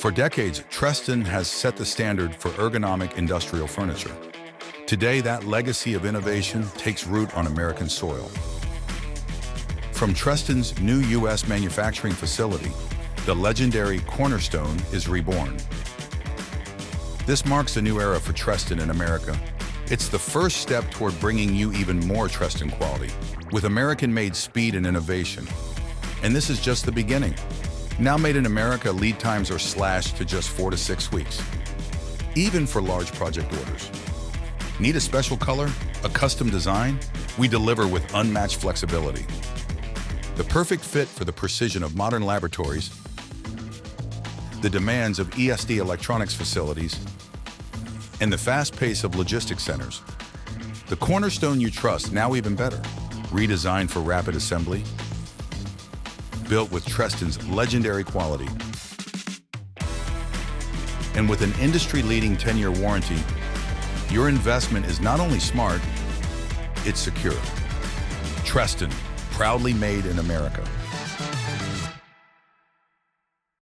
For decades, Treston has set the standard for ergonomic industrial furniture. Today, that legacy of innovation takes root on American soil. From Treston's new U.S. manufacturing facility, the legendary Cornerstone is reborn. This marks a new era for Treston in America. It's the first step toward bringing you even more Treston quality, with American-made speed and innovation. And this is just the beginning. Now made in America, lead times are slashed to just 4 to 6 weeks, even for large project orders. Need a special color? A custom design? We deliver with unmatched flexibility. The perfect fit for the precision of modern laboratories, the demands of ESD electronics facilities, and the fast pace of logistics centers. The Cornerstone you trust, now even better. Redesigned for rapid assembly, built with Treston's legendary quality. And with an industry-leading 10-year warranty, your investment is not only smart, it's secure. Treston, proudly made in America.